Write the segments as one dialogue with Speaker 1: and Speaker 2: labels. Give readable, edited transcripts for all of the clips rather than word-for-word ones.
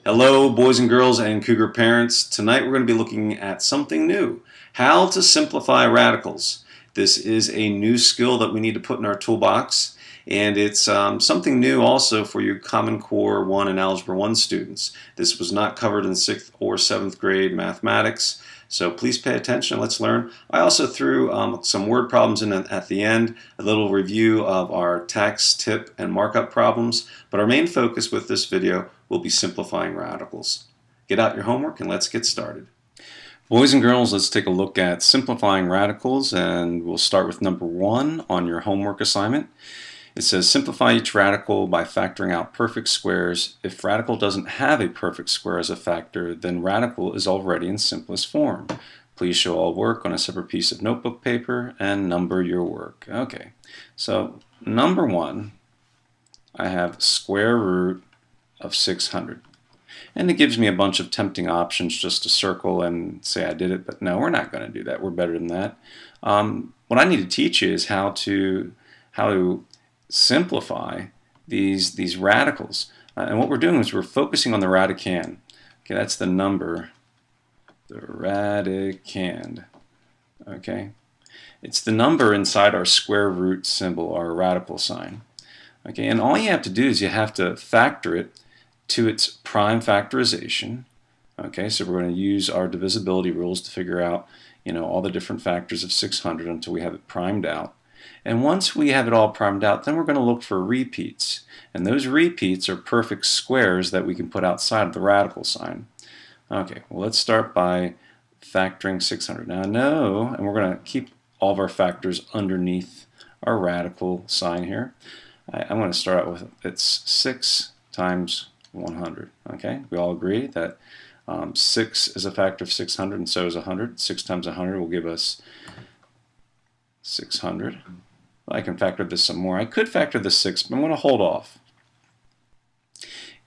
Speaker 1: Hello, boys and girls and cougar parents. Tonight we're going to be looking at something new, how to simplify radicals. This is a new skill that we need to put in our toolbox, and it's something new also for you Common Core 1 and Algebra 1 students. This was not covered in 6th or 7th grade mathematics, so please pay attention. Let's learn. I also threw some word problems in at the end, a little review of our tax, tip, and markup problems, but our main focus with this video will be simplifying radicals. Get out your homework and let's get started. Boys and girls, let's take a look at simplifying radicals, and we'll start with number 1 on your homework assignment. It says simplify each radical by factoring out perfect squares. If radical doesn't have a perfect square as a factor, then radical is already in simplest form. Please show all work on a separate piece of notebook paper and number your work. Okay, so number 1, I have square root of 600. And it gives me a bunch of tempting options just to circle and say I did it, but no, we're not going to do that. We're better than that. What I need to teach you is how to simplify these radicals. And what we're doing is we're focusing on the radicand. Okay, that's the number, the radicand. Okay, it's the number inside our square root symbol, our radical sign. Okay, and all you have to do is you have to factor it to its prime factorization. Okay, so we're going to use our divisibility rules to figure out, all the different factors of 600 until we have it primed out. And once we have it all primed out, then we're going to look for repeats. And those repeats are perfect squares that we can put outside of the radical sign. Okay, well, let's start by factoring 600. Now I know, and we're going to keep all of our factors underneath our radical sign here. I'm going to start out with it's 6 times 100. Okay, we all agree that 6 is a factor of 600, and so is 100. 6 times 100 will give us 600. I can factor this some more. I could factor the 6, but I'm going to hold off.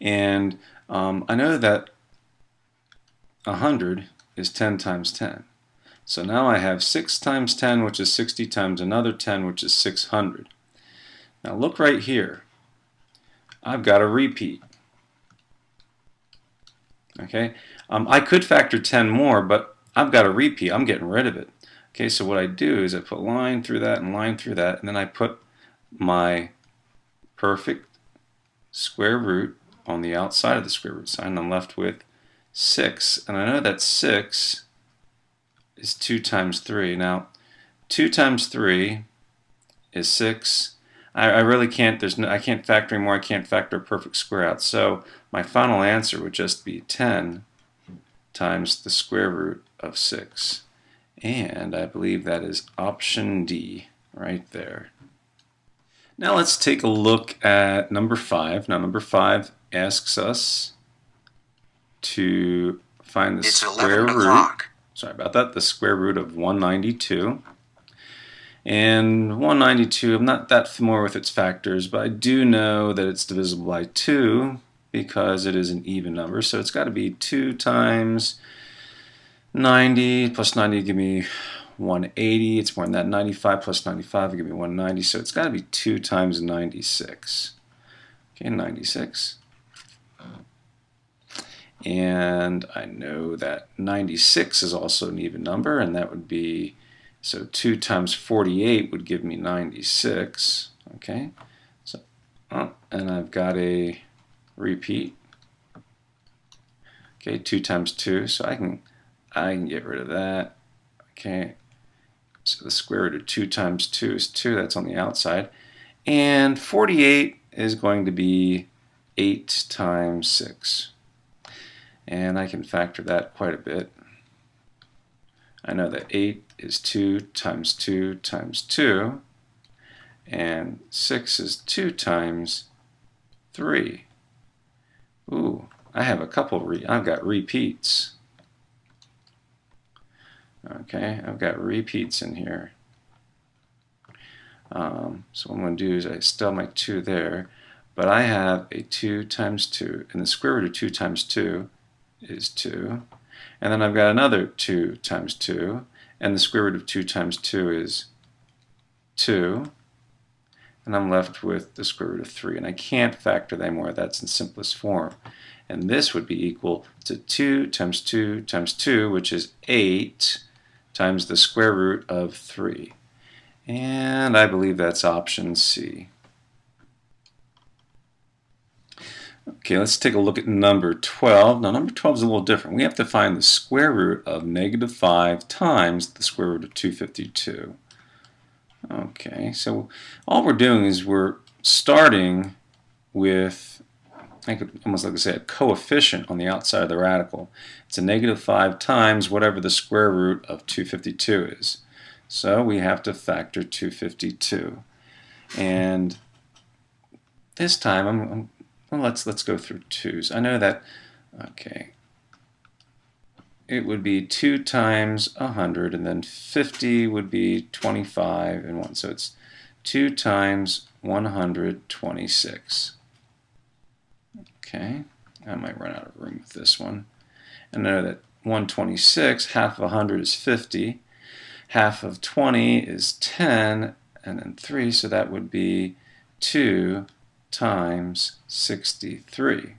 Speaker 1: And I know that 100 is 10 times 10. So now I have 6 times 10, which is 60, times another 10, which is 600. Now look right here. I've got a repeat. Okay, I could factor 10 more, but I've got a repeat. I'm getting rid of it. Okay, so what I do is I put line through that and line through that, and then I put my perfect square root on the outside of the square root sign. I'm left with 6, and I know that 6 is 2 times 3. Now, 2 times 3 is 6. I really can't, I can't factor anymore. I can't factor a perfect square out. So my final answer would just be 10 times the square root of 6. And I believe that is option D right there. Now let's take a look at number 5. Now number 5 asks us to find the square root. Sorry about that. The square root of 192. And 192, I'm not that familiar with its factors, but I do know that it's divisible by 2 because it is an even number. So it's got to be 2 times 90 plus 90 give me 180. It's more than that. 95 plus 95 will give me 190. So it's got to be 2 times 96. Okay, 96. And I know that 96 is also an even number, and that would be, so 2 times 48 would give me 96. Okay, so and I've got a repeat. Okay, 2 times 2, so I can get rid of that. Okay, so the square root of 2 times 2 is 2. That's on the outside, and 48 is going to be 8 times 6, and I can factor that quite a bit. I know that 8 is 2 times 2 times 2, and 6 is 2 times 3. Ooh, I have a couple, I've got repeats. Okay, I've got repeats in here. So what I'm going to do is I still have my 2 there, but I have a 2 times 2, and the square root of 2 times 2 is 2. And then I've got another 2 times 2, and the square root of 2 times 2 is 2. And I'm left with the square root of 3. And I can't factor that anymore. That's in simplest form. And this would be equal to 2 times 2 times 2, which is 8 times the square root of 3. And I believe that's option C. Okay, let's take a look at number 12. Now, number 12 is a little different. We have to find the square root of negative 5 times the square root of 252. Okay, so all we're doing is we're starting with, I could almost like to say, a coefficient on the outside of the radical. It's a negative 5 times whatever the square root of 252 is. So we have to factor 252. And this time, well, let's go through 2's. I know that, okay, it would be 2 times 100, and then 50 would be 25 and 1. So it's 2 times 126. Okay, I might run out of room with this one. And I know that 126, half of 100 is 50, half of 20 is 10, and then 3, so that would be 2 times 63.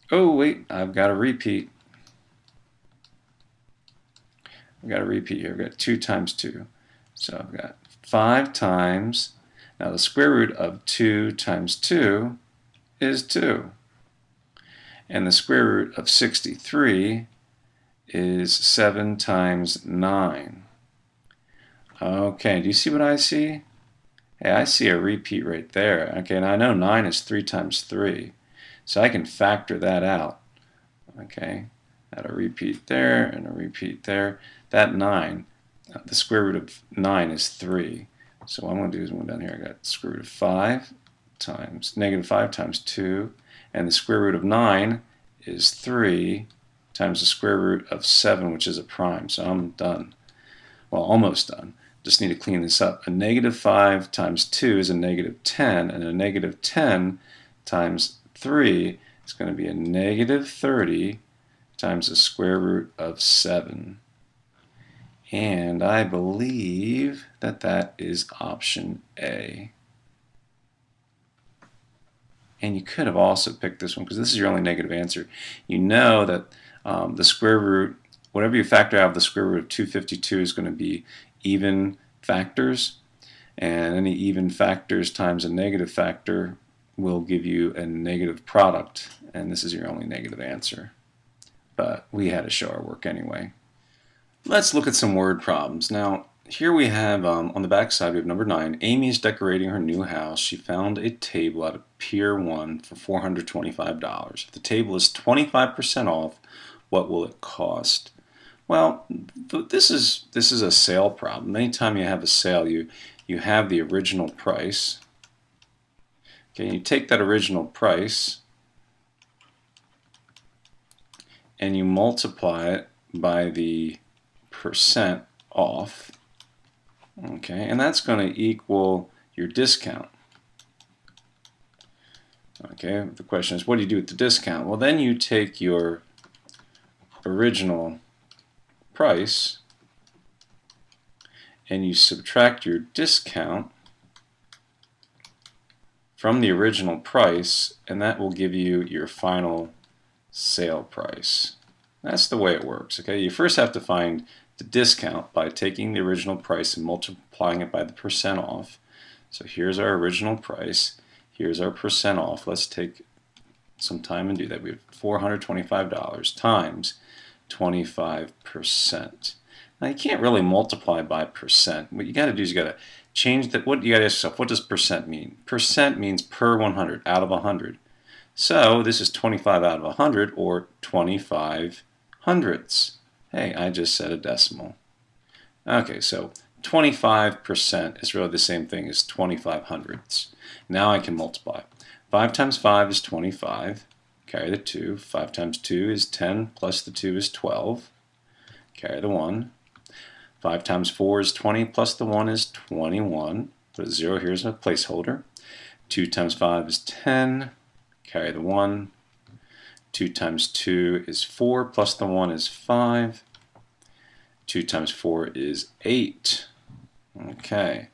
Speaker 1: Oh, wait, I've got a repeat. I've got a repeat here. I've got 2 times 2. So I've got 5 times, now the square root of 2 times 2 is 2. And the square root of 63 is 7 times 9. Okay, do you see what I see? Hey, I see a repeat right there. Okay, and I know 9 is 3 times 3. So I can factor that out. Okay, got a repeat there and a repeat there. That 9, the square root of 9 is 3. So what I'm going to do is, down here, I got the square root of 5 times, negative 5 times 2, and the square root of 9 is 3 times the square root of 7, which is a prime. So I'm done. Well, almost done. Just need to clean this up. A negative 5 times 2 is a negative 10, and a negative 10 times 3 is going to be a negative 30 times the square root of 7. And I believe that that is option A. And you could have also picked this one because this is your only negative answer. You know that the square root, whatever you factor out of the square root of 252 is going to be even factors, and any even factors times a negative factor will give you a negative product, and this is your only negative answer. But we had to show our work anyway. Let's look at some word problems. Now, here we have, on the back side, we have number 9. Amy is decorating her new house. She found a table at a Pier 1 for $425. If the table is 25% off, what will it cost? Well, this is a sale problem. Anytime you have a sale, you have the original price. Okay, you take that original price and you multiply it by the percent off. Okay, and that's going to equal your discount. Okay, the question is, what do you do with the discount? Well, then you take your original price and you subtract your discount from the original price, and that will give you your final sale price. That's the way it works. Okay, you first have to find the discount by taking the original price and multiplying it by the percent off. So here's our original price, here's our percent off. Let's take some time and do that. We have $425 times 25%. Now you can't really multiply by percent. What you got to do is you got to change that. What you got to ask yourself, what does percent mean? Percent means per 100, out of 100. So this is 25 out of 100, or 25 hundredths. Hey, I just said a decimal. Okay, so 25% is really the same thing as 25 hundredths. Now I can multiply. 5 times 5 is 25. Carry the 2. 5 times 2 is 10, plus the 2 is 12. Carry the 1. 5 times 4 is 20, plus the 1 is 21. Put a 0 here as a placeholder. 2 times 5 is 10. Carry the 1. 2 times 2 is 4, plus the 1 is 5. 2 times 4 is 8. Okay.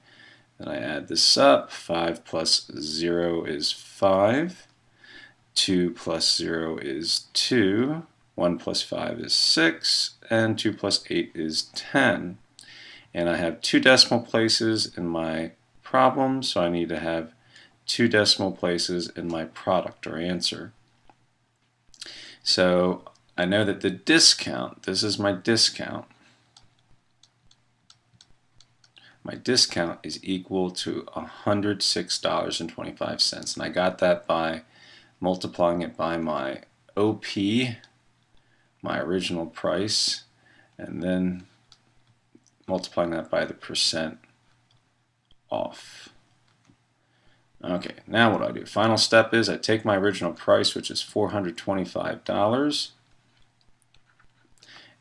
Speaker 1: Then I add this up. 5 plus 0 is 5. 2 plus 0 is 2. 1 plus 5 is 6. And 2 plus 8 is 10. And I have 2 decimal places in my problem, so I need to have 2 decimal places in my product or answer. So I know that the discount, this is my discount. My discount is equal to $106.25. And I got that by multiplying it by my OP, my original price, and then multiplying that by the percent off. Okay, now what do I do? Final step is I take my original price, which is $425,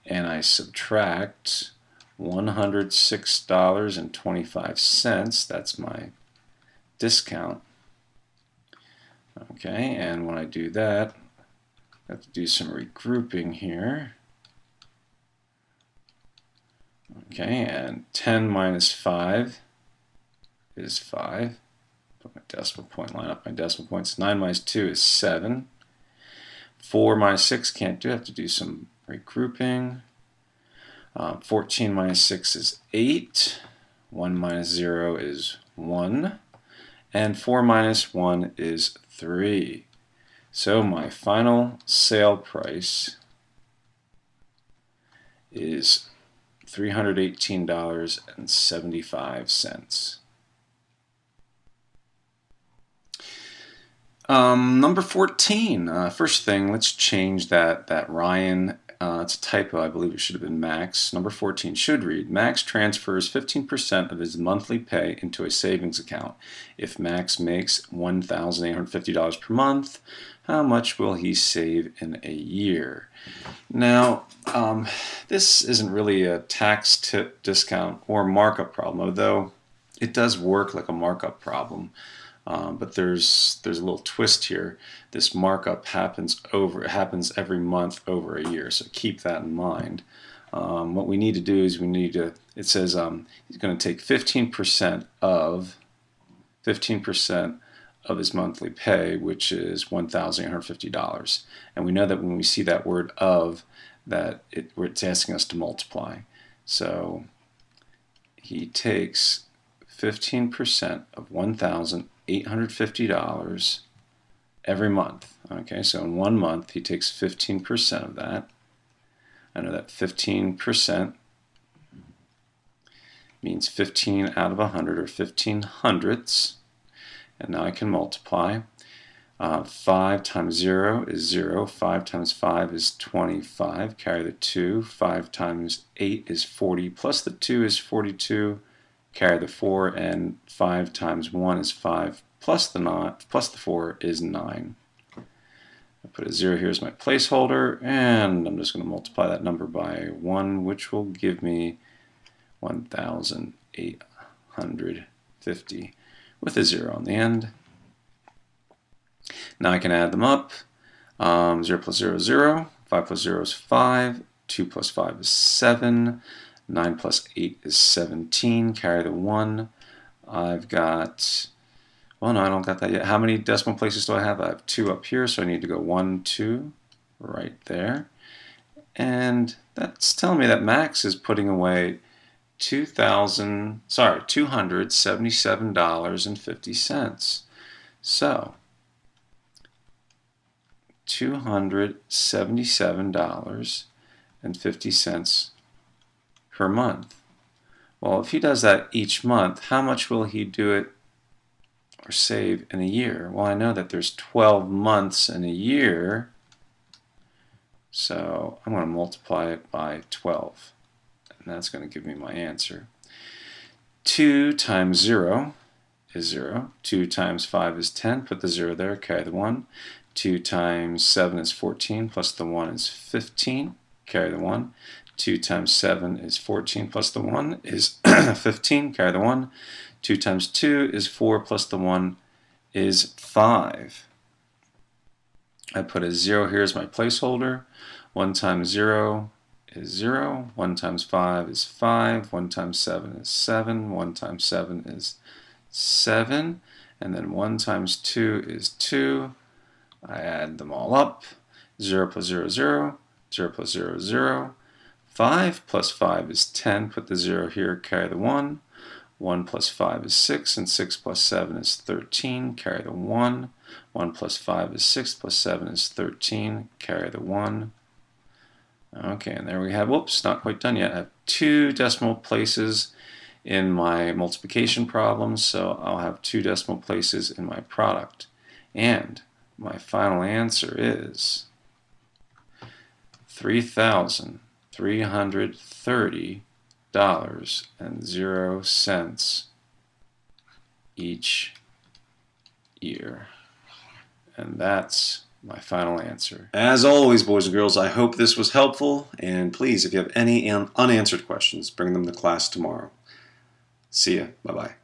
Speaker 1: and I subtract $106.25. That's my discount. Okay, and when I do that, I have to do some regrouping here. Okay, and 10 minus 5 is 5. Put my decimal point, line up my decimal points. 9 minus 2 is 7. 4 minus 6 can't do, I have to do some regrouping. 14 minus 6 is 8. 1 minus 0 is 1. And 4 minus 1 is 3. So my final sale price is $318.75. Number 14. First thing, let's change that Ryan. It's a typo. I believe it should have been Max. Number 14 should read, Max transfers 15% of his monthly pay into a savings account. If Max makes $1,850 per month, how much will he save in a year? Now, this isn't really a tax tip discount or markup problem, although it does work like a markup problem. But there's a little twist here. This markup happens every month over a year, so keep that in mind. What we need to do is it says he's going to take 15% of his monthly pay, which is $1,850. And we know that when we see that word of, that it's asking us to multiply. So he takes 15% of $1,850 every month. Okay, so in 1 month he takes 15% of that. I know that 15% means 15 out of 100, or 15 hundredths. And now I can multiply. 5 times 0 is 0. 5 times 5 is 25. Carry the 2. 5 times 8 is 40. Plus the 2 is 42. Carry the 4. And 5 times 1 is 5. Plus the 4 is 9. I put a 0 here as my placeholder. And I'm just going to multiply that number by 1, which will give me 1,850 with a 0 on the end. Now I can add them up. 0 plus 0 is 0. 5 plus 0 is 5. 2 plus 5 is 7. 9 plus 8 is 17. Carry the 1. I've got, well, no, I don't got that yet. How many decimal places do I have? I have 2 up here, so I need to go 1, 2 right there. And that's telling me that Max is putting away $277.50. So $277.50 per month. Well, if he does that each month, how much will he do it or save in a year? Well, I know that there's 12 months in a year, so I'm going to multiply it by 12. And that's going to give me my answer. 2 times 0 is 0. 2 times 5 is 10. Put the 0 there, carry the 1. 2 times 7 is 14, plus the 1 is 15. Carry the 1. 2 times 7 is 14, plus the 1 is 15. Carry the 1. 2 times 2 is 4, plus the 1 is 5. I put a 0 here as my placeholder. 1 times 0 is 0. 1 times 5 is 5. 1 times 7 is 7. 1 times 7 is 7, and then 1 times 2 is 2. I add them all up. 0 plus 0 is 0, 0 plus 0 is 0. 5 plus 5 is 10. Put the 0 here, carry the 1. 1 plus 5 is 6, and 6 plus 7 is 13. Carry the 1. 1 plus 5 is 6, plus 7 is 13. Carry the 1. Okay, and there we have, whoops, not quite done yet. I have 2 decimal places in my multiplication problem, so I'll have 2 decimal places in my product. And my final answer is $3,330.00 each year. And that's my final answer. As always, boys and girls, I hope this was helpful. And please, if you have any unanswered questions, bring them to class tomorrow. See ya. Bye-bye.